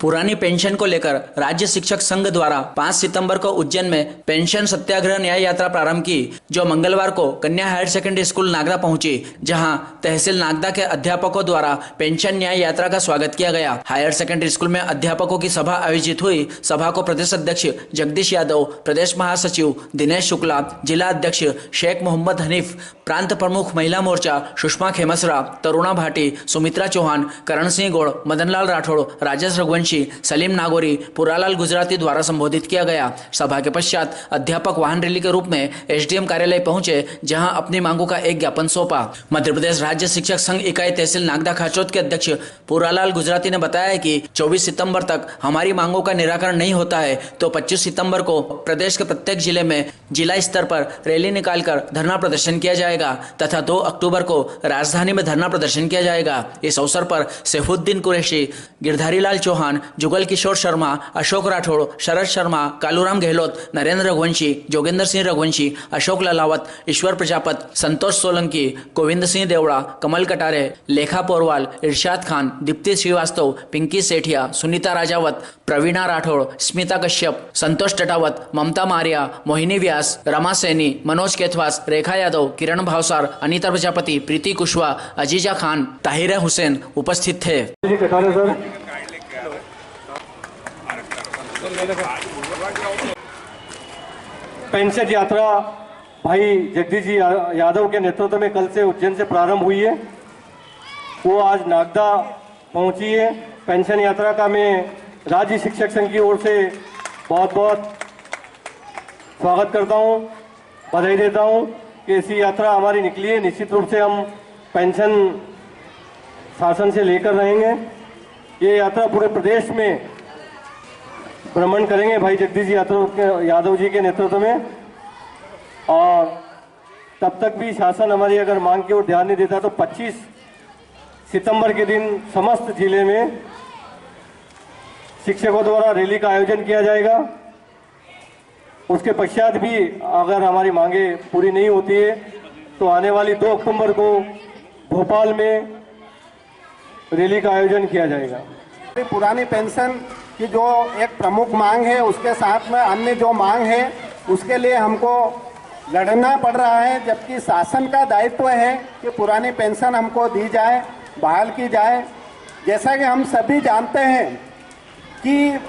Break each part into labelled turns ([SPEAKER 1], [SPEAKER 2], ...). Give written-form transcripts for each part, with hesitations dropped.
[SPEAKER 1] पुरानी पेंशन को लेकर राज्य शिक्षक संघ द्वारा 5 सितंबर को उज्जैन में पेंशन सत्याग्रह न्याय यात्रा प्रारंभ की, जो मंगलवार को कन्या हायर सेकेंडरी स्कूल नागदा पहुंची, जहां तहसील नागदा के अध्यापकों द्वारा पेंशन न्याय यात्रा का स्वागत किया गया। हायर सेकेंडरी स्कूल में अध्यापकों की सभा आयोजित हुई। सभा को प्रदेश अध्यक्ष जगदीश यादव, प्रदेश महासचिव दिनेश शुक्ला, जिला अध्यक्ष शेख मोहम्मद हनीफ, प्रांत प्रमुख महिला मोर्चा सुषमा खेमसरा, तरुणा भाटी, सुमित्रा चौहान, करण सिंह गौड़, मदनलाल राठौड़, राजेश रघुवंशी, सलीम नागौरी, पुरालाल गुजराती द्वारा संबोधित किया गया। सभा के पश्चात अध्यापक वाहन रैली के रूप में एसडीएम कार्यालय पहुंचे, जहां अपनी मांगों का एक ज्ञापन सौंपा। मध्य प्रदेश राज्य शिक्षक संघ इकाई तहसील नागदा खाचोद के अध्यक्ष पुरालाल गुजराती ने बताया कि 24 सितंबर तक हमारी मांगों का निराकरण नहीं होता है तो 25 सितंबर को प्रदेश के प्रत्येक जिले में जिला स्तर पर रैली निकालकर धरना प्रदर्शन किया जाएगा तथा 2 अक्टूबर को राजधानी में धरना प्रदर्शन किया जाएगा। इस अवसर पर सैफुद्दीन कुरैशी, गिरधारी लाल चौहान, जुगल किशोर शर्मा, अशोक राठौड़, शरद शर्मा, कालूराम गहलोत, नरेंद्र रघुवंशी, जोगेंद्र सिंह रघुवंशी, अशोक ललावत, ईश्वर प्रजापत, संतोष सोलंकी, गोविंद सिंह देवड़ा, कमल कटारे, लेखा पोरवाल, इरशाद खान, दीप्ति श्रीवास्तव, पिंकी सेठिया, सुनीता राजावत, प्रवीणा राठौड़, स्मिता कश्यप, संतोष टटावत, ममता मारिया, मोहिनी व्यास, रमा सैनी, मनोज केथवास, रेखा यादव, किरण भावसार, अनीता प्रजापति, प्रीति कुशवाहा, अजीजा खान, ताहिरा हुसैन उपस्थित थे।
[SPEAKER 2] पेंशन यात्रा भाई जगदीश जी यादव के नेतृत्व में कल से उज्जैन से प्रारंभ हुई है। वो आज नागदा पहुंची है। पेंशन यात्रा का मैं राज्य शिक्षक संघ की ओर से बहुत बहुत स्वागत करता हूं, बधाई देता हूं कि ऐसी यात्रा हमारी निकली है। निश्चित रूप से हम पेंशन शासन से लेकर रहेंगे। ये यात्रा पूरे प्रदेश में भ्रमण करेंगे भाई जगदीश यादव जी के नेतृत्व में, और तब तक भी शासन हमारी अगर मांग की ओर ध्यान नहीं देता तो 25 सितंबर के दिन समस्त जिले में शिक्षकों द्वारा रैली का आयोजन किया जाएगा। उसके पश्चात भी अगर हमारी मांगे पूरी नहीं होती है तो आने वाली 2 अक्टूबर को भोपाल में रैली का आयोजन किया जाएगा।
[SPEAKER 3] पुरानी पेंशन की जो एक प्रमुख मांग है, उसके साथ में अन्य जो मांग है उसके लिए हमको लड़ना पड़ रहा है, जबकि शासन का दायित्व है कि पुरानी पेंशन हमको दी जाए, बहाल की जाए। जैसा कि हम सभी जानते हैं कि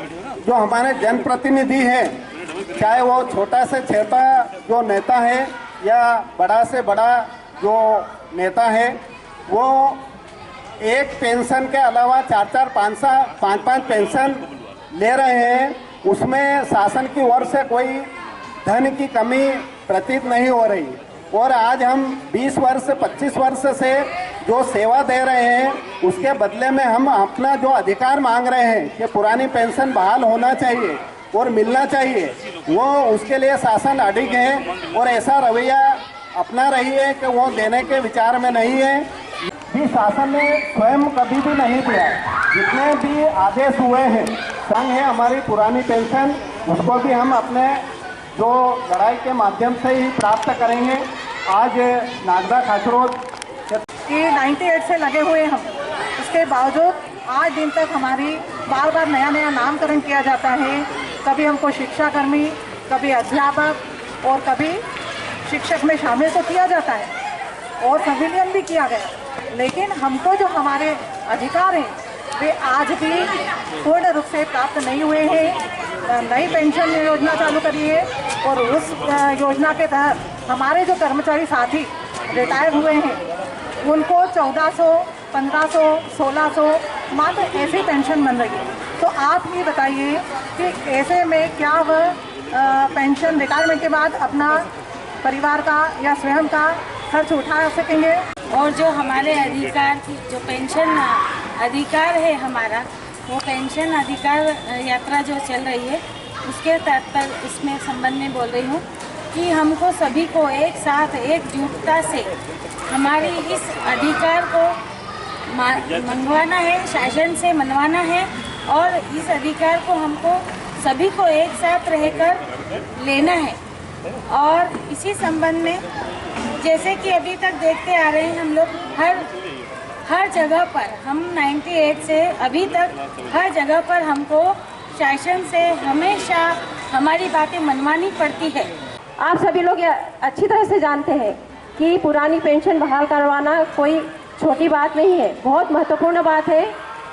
[SPEAKER 3] जो हमारे जनप्रतिनिधि हैं, चाहे वो छोटा से छोटा जो नेता है या बड़ा से बड़ा जो नेता है, वो एक पेंशन के अलावा 4-4, 5-5 पेंशन ले रहे हैं। उसमें शासन की ओर से कोई धन की कमी प्रतीत नहीं हो रही, और आज हम 20 वर्ष 25 वर्ष से जो सेवा दे रहे हैं उसके बदले में हम अपना जो अधिकार मांग रहे हैं कि पुरानी पेंशन बहाल होना चाहिए और मिलना चाहिए, वो उसके लिए शासन अडिग है और ऐसा रवैया अपना रही है कि वो देने के विचार में नहीं है। भी शासन ने स्वयं कभी भी नहीं दिया। जितने भी आदेश हुए हैं, संघ है हमारी पुरानी पेंशन, उसको भी हम अपने जो लड़ाई के माध्यम से ही प्राप्त करेंगे। आज नागदा खाचरोद
[SPEAKER 4] कि 98 से लगे हुए हम, उसके बावजूद आज दिन तक हमारी बार बार नया नया नामकरण किया जाता है। कभी हमको शिक्षाकर्मी, कभी अध्यापक और कभी शिक्षक में शामिल तो किया जाता है और संविलियन भी किया गया, लेकिन हमको जो हमारे अधिकार हैं वे आज भी पूर्ण रूप से प्राप्त नहीं हुए हैं। नई पेंशन योजना चालू करी है और उस योजना के तहत हमारे जो कर्मचारी साथी रिटायर हुए हैं उनको 1400, 1500, 1600 मात्र ऐसी पेंशन बन रही है। तो आप ये बताइए कि ऐसे में क्या वह पेंशन रिटायरमेंट के बाद अपना परिवार का या स्वयं का खर्च उठा सकेंगे?
[SPEAKER 5] और जो हमारे अधिकार की जो पेंशन अधिकार है हमारा, वो पेंशन अधिकार यात्रा जो चल रही है उसके तात्पर्य इसमें संबंध में बोल रही हूँ कि हमको सभी को एक साथ एकजुटता से हमारी इस अधिकार को मंगवाना है, शासन से मनवाना है, और इस अधिकार को हमको सभी को एक साथ रहकर लेना है। और इसी संबंध में जैसे कि अभी तक देखते आ रहे हैं हम लोग, हर हर जगह पर हम 98 से अभी तक हर जगह पर हमको शासन से हमेशा हमारी बातें मनवानी पड़ती है।
[SPEAKER 6] आप सभी लोग ये अच्छी तरह से जानते हैं कि पुरानी पेंशन बहाल करवाना कोई छोटी बात नहीं है, बहुत महत्वपूर्ण बात है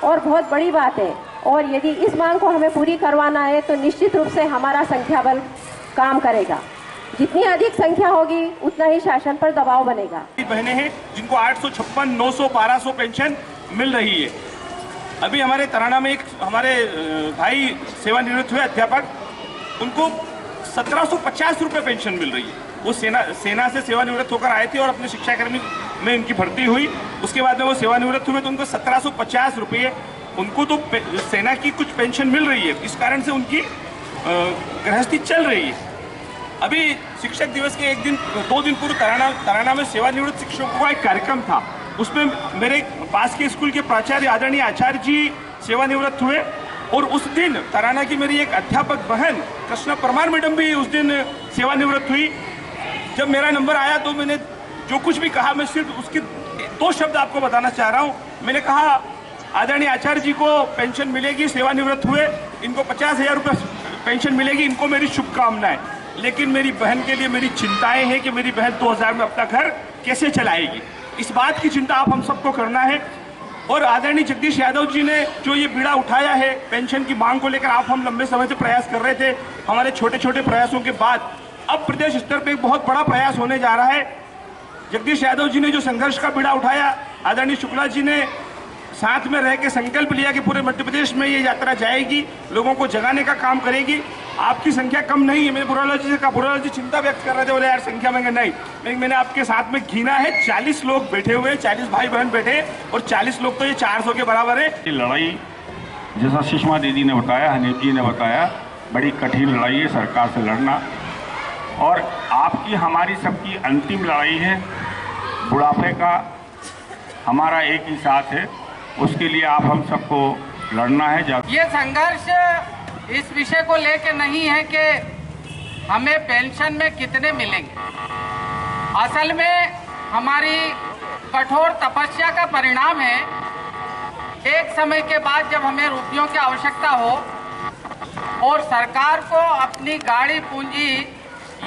[SPEAKER 6] और बहुत बड़ी बात है। और यदि इस मांग को हमें पूरी करवाना है तो निश्चित रूप से हमारा संख्या बल काम करेगा। जितनी अधिक संख्या होगी उतना ही शासन पर दबाव बनेगा।
[SPEAKER 7] बहनें हैं जिनको 856, 900, 1200 पेंशन मिल रही है। अभी हमारे तराना में एक हमारे भाई सेवानिवृत्त हुए अध्यापक, उनको 1750 रुपये पेंशन मिल रही है। वो सेना से सेवानिवृत्त होकर आए थे और अपने शिक्षाकर्मी में उनकी भर्ती हुई। उसके बाद में वो सेवानिवृत्त हुए तो उनको 1750 रुपये, उनको तो सेना की कुछ पेंशन मिल रही है। इस कारण से उनकी गृहस्थी चल रही है। अभी शिक्षक दिवस के 2 दिन पूर्व तराना में सेवानिवृत्त शिक्षकों का एक कार्यक्रम था। उसमें मेरे पास के स्कूल के प्राचार्य आदरणीय आचार्य जी सेवानिवृत्त हुए और उस दिन तराना की मेरी एक अध्यापक बहन कृष्णा परमार मैडम भी उस दिन सेवानिवृत्त हुई। जब मेरा नंबर आया तो मैंने जो कुछ भी कहा, मैं सिर्फ उसके 2 शब्द आपको बताना चाह रहा हूँ। मैंने कहा आदरणीय आचार्य जी को पेंशन मिलेगी, सेवानिवृत्त हुए, इनको 50,000 रुपये पेंशन मिलेगी, इनको मेरी शुभकामनाएं। लेकिन मेरी बहन के लिए मेरी चिंताएं हैं कि मेरी बहन 2000 में अपना घर कैसे चलाएगी। इस बात की चिंता आप हम सबको करना है। और आदरणीय जगदीश यादव जी ने जो ये बीड़ा उठाया है पेंशन की मांग को लेकर, आप हम लंबे समय से प्रयास कर रहे थे। हमारे छोटे छोटे प्रयासों के बाद अब प्रदेश स्तर पर एक बहुत बड़ा प्रयास होने जा रहा है। जगदीश यादव जी ने जो संघर्ष का बीड़ा उठाया, आदरणीय शुक्ला जी ने साथ में रह के संकल्प लिया कि पूरे मध्य प्रदेश में ये यात्रा जाएगी, लोगों को जगाने का काम करेगी। आपकी संख्या कम नहीं है। मैंने बुरालाल जी से कहा, बुरालाल जी चिंता व्यक्त कर रहे थे, बोले यार संख्या में नहीं, मैंने आपके साथ में गिना है, 40 लोग बैठे हुए, 40 भाई बहन बैठे और 40 लोग तो ये 400 के बराबर है।
[SPEAKER 8] ये लड़ाई जैसा सुषमा दीदी ने बताया, हनीफ जी ने बताया, बड़ी कठिन लड़ाई है सरकार से लड़ना। और आपकी हमारी सबकी अंतिम लड़ाई है। बुढ़ापे का हमारा एक ही साथ है, उसके लिए आप हम सबको लड़ना है।
[SPEAKER 9] ये संघर्ष इस विषय को लेकर नहीं है कि हमें पेंशन में कितने मिलेंगे। असल में हमारी कठोर तपस्या का परिणाम है एक समय के बाद जब हमें रुपयों की आवश्यकता हो और सरकार को अपनी गाड़ी पूंजी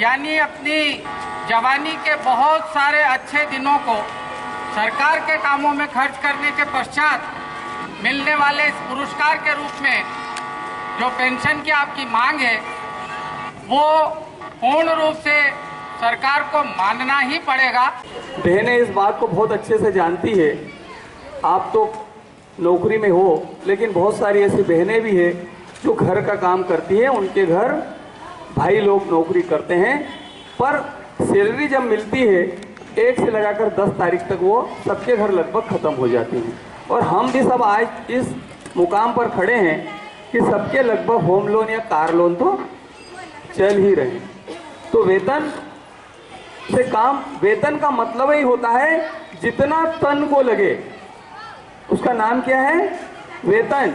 [SPEAKER 9] यानी अपनी जवानी के बहुत सारे अच्छे दिनों को सरकार के कामों में खर्च करने के पश्चात मिलने वाले इस पुरस्कार के रूप में जो पेंशन की आपकी मांग है वो पूर्ण रूप से सरकार को मानना ही पड़ेगा।
[SPEAKER 10] बहनें इस बात को बहुत अच्छे से जानती है। आप तो नौकरी में हो, लेकिन बहुत सारी ऐसी बहनें भी हैं जो घर का काम करती हैं। उनके घर भाई लोग नौकरी करते हैं, पर सैलरी जब मिलती है 1 से लगाकर 10 तारीख तक वो सबके घर लगभग ख़त्म हो जाती है। और हम भी सब आज इस मुकाम पर खड़े हैं कि सबके लगभग होम लोन या कार लोन तो चल ही रहे हैं। तो वेतन से काम, वेतन का मतलब ही होता है जितना तन को लगे, उसका नाम क्या है, वेतन।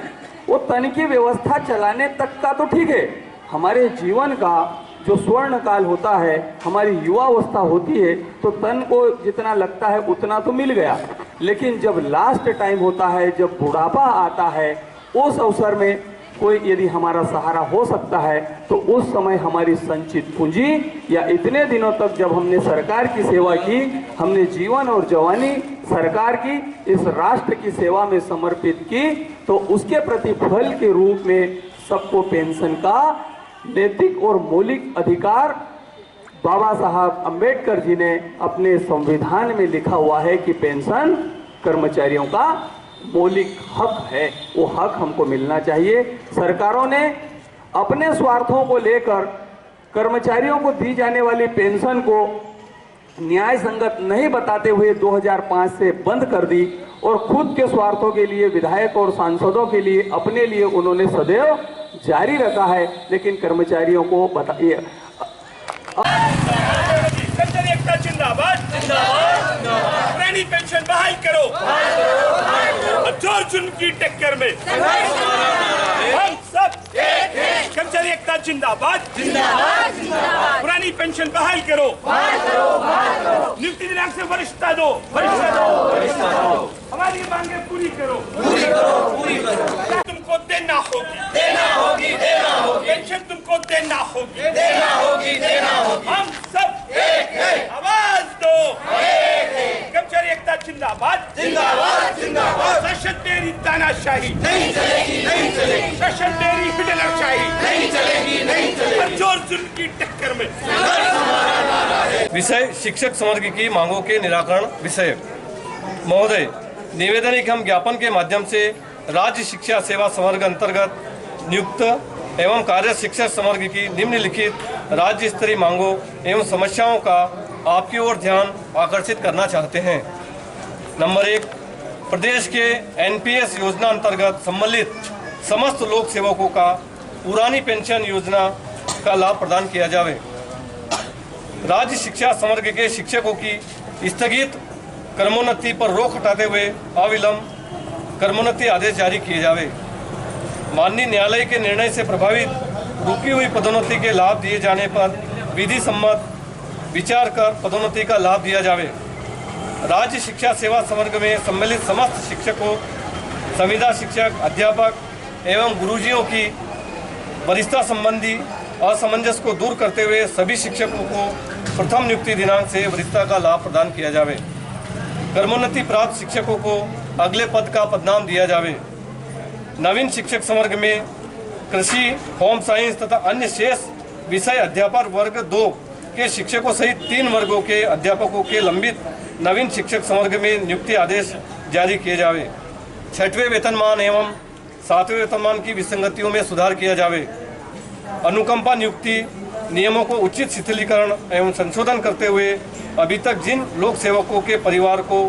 [SPEAKER 10] वो तन की व्यवस्था चलाने तक का तो ठीक है, हमारे जीवन का जो स्वर्ण काल होता है, हमारी युवावस्था होती है, तो तन को जितना लगता है उतना तो मिल गया। लेकिन जब लास्ट टाइम होता है, जब बुढ़ापा आता है, उस अवसर में कोई यदि हमारा सहारा हो सकता है तो उस समय हमारी संचित पूंजी या इतने दिनों तक जब हमने सरकार की सेवा की, हमने जीवन और जवानी सरकार की इस राष्ट्र की सेवा में समर्पित की, तो उसके प्रतिफल के रूप में सबको पेंशन का नैतिक और मौलिक अधिकार बाबा साहब अंबेडकर जी ने अपने संविधान में लिखा हुआ है कि पेंशन कर्मचारियों का मौलिक हक है। वो हक हमको मिलना चाहिए। सरकारों ने अपने स्वार्थों को लेकर कर्मचारियों को दी जाने वाली पेंशन को न्याय संगत नहीं बताते हुए 2005 से बंद कर दी और खुद के स्वार्थों के लिए विधायक और सांसदों के लिए अपने लिए उन्होंने सदैव जारी रखा है। लेकिन कर्मचारियों को बताइए,
[SPEAKER 7] पुरानी पेंशन बहाल करो, जोर जुल्म की टक्कर में हम सब कर्मचारी एकता जिंदाबाद, पुरानी पेंशन बहाल करो, नियुक्ति दिनांक से वरिष्ठता दो, हमारी देना होगी, देना होगी, देना होगी। हम सब एक हैं, आवाज दो, कर्मचारी एकता जिंदाबाद, जिंदाबाद, जिंदाबाद। शासन तेरी तानाशाही नहीं चलेगी, नहीं चलेगी। शासन तेरी हिटलरशाही नहीं चलेगी, नहीं चलेगी। और जोर जुल्म की टक्कर में
[SPEAKER 2] विषय शिक्षक संवर्ग की मांगों के निराकरण विषय। महोदय, निवेदन है कि हम ज्ञापन के माध्यम से राज्य शिक्षा सेवा संवर्ग अंतर्गत नियुक्त एवं कार्य शिक्षक संवर्ग की निम्नलिखित राज्य स्तरीय मांगों एवं समस्याओं का आपकी ओर ध्यान आकर्षित करना चाहते हैं। नंबर 1, प्रदेश के एनपीएस योजना अंतर्गत सम्मिलित समस्त लोक सेवकों का पुरानी पेंशन योजना का लाभ प्रदान किया जावे। राज्य शिक्षा संवर्ग के शिक्षकों की स्थगित कर्मोन्नति पर रोक हटाते हुए अविलंब कर्मोन्नति आदेश जारी किए जावे। माननीय न्यायालय के निर्णय से प्रभावित रुकी हुई पदोन्नति के लाभ दिए जाने पर विधि सम्मत विचार कर पदोन्नति का लाभ दिया जावे। राज्य शिक्षा सेवा संवर्ग में सम्मिलित समस्त शिक्षकों, संविदा शिक्षक, अध्यापक एवं गुरुजियों की वरिष्ठता संबंधी असमंजस को दूर करते हुए सभी शिक्षकों को प्रथम नियुक्ति दिनांक से वरिष्ठता का लाभ प्रदान किया जावे। कर्मोन्नति प्राप्त शिक्षकों को अगले पद का पदनाम दिया जावे। नवीन शिक्षक संवर्ग में कृषि, होम साइंस तथा अन्य शेष विषय अध्यापक वर्ग 2 के शिक्षकों सहित 3 वर्गों के अध्यापकों के लंबित नवीन शिक्षक संवर्ग में नियुक्ति आदेश जारी किए जावे। 6वें वेतनमान एवं 7वें वेतनमान की विसंगतियों में सुधार किया जावे। अनुकंपा नियुक्ति नियमों को उचित शिथिलीकरण एवं संशोधन करते हुए अभी तक जिन लोक सेवकों के परिवार को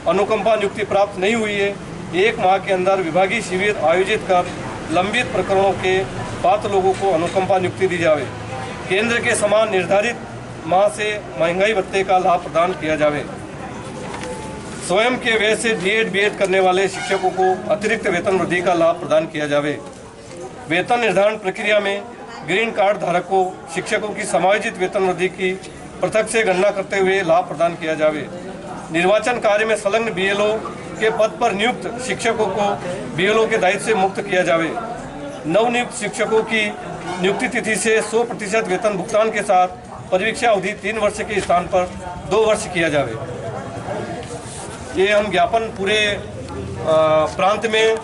[SPEAKER 2] अनुकंपा नियुक्ति प्राप्त नहीं हुई है, 1 माह के अंदर विभागीय शिविर आयोजित कर लंबित प्रकरणों के पात्र लोगों को अनुकंपा नियुक्ति दी जावे। केंद्र के समान निर्धारित माह से महंगाई भत्ते का लाभ प्रदान किया जावे। स्वयं के व्यय से डीएड बीएड करने वाले शिक्षकों को अतिरिक्त वेतन वृद्धि का लाभ प्रदान किया जावे। वेतन निर्धारण प्रक्रिया में ग्रीन कार्ड धारकों शिक्षकों की समायोजित वेतन वृद्धि की पृथक से गणना करते हुए लाभ प्रदान किया जावे। निर्वाचन कार्य में संलग्न बीएलओ के पद पर नियुक्त शिक्षकों को बीएलओ के दायित्व से मुक्त किया जावे। नवनियुक्त शिक्षकों की नियुक्ति तिथि से 100% वेतन भुगतान के साथ परिवीक्षा अवधि 3 वर्ष के स्थान पर 2 वर्ष किया जावे। ये हम ज्ञापन पूरे प्रांत में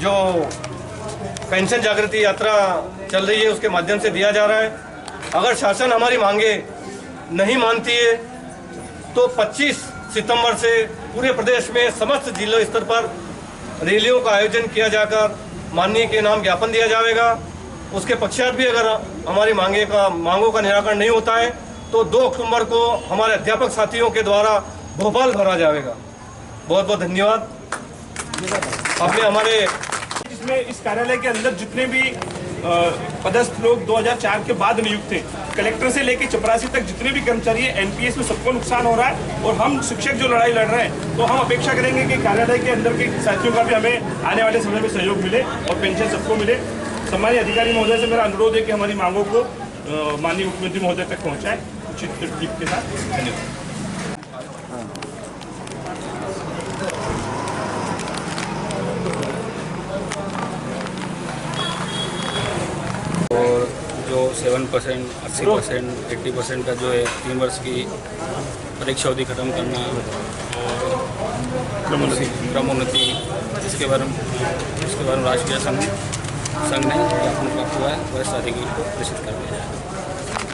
[SPEAKER 2] जो पेंशन जागृति यात्रा चल रही है उसके माध्यम से दिया जा रहा है। अगर शासन हमारी मांगे नहीं मानती है तो 25 सितंबर से पूरे प्रदेश में समस्त जिला स्तर पर रैलियों का आयोजन किया जाकर माननीय के नाम ज्ञापन दिया जाएगा। उसके पश्चात भी अगर हमारी मांगों का निराकरण नहीं होता है तो 2 अक्टूबर को हमारे अध्यापक साथियों के द्वारा भोपाल भरा जाएगा। बहुत बहुत धन्यवाद। आपने हमारे
[SPEAKER 7] इसमें इस कार्यालय के अंदर जितने भी पदस्थ लोग 2004 के बाद नियुक्त थे, कलेक्टर से लेकर चपरासी तक जितने भी कर्मचारी हैं, एनपीएस में सबको नुकसान हो रहा है और हम शिक्षक जो लड़ाई लड़ रहे हैं तो हम अपेक्षा करेंगे कि कार्यालय के अंदर के साथियों का भी हमें आने वाले समय में सहयोग मिले और पेंशन सबको मिले। सम्मानीय अधिकारी महोदय से मेरा अनुरोध है कि हमारी मांगों को माननीय मुख्यमंत्री महोदय तक पहुँचाएं उचित तरतीब के साथ। धन्यवाद।
[SPEAKER 11] और जो 7%, 80%, 80% का जो है 3 वर्ष की परीक्षा अवधि खत्म करना और क्रमोन्नति इसके बारे में राष्ट्रीय संघ ने ज्ञापन प्राप्त हुआ है, वरिष्ठ अधिकारी को प्रेषित कर दिया जाएगा।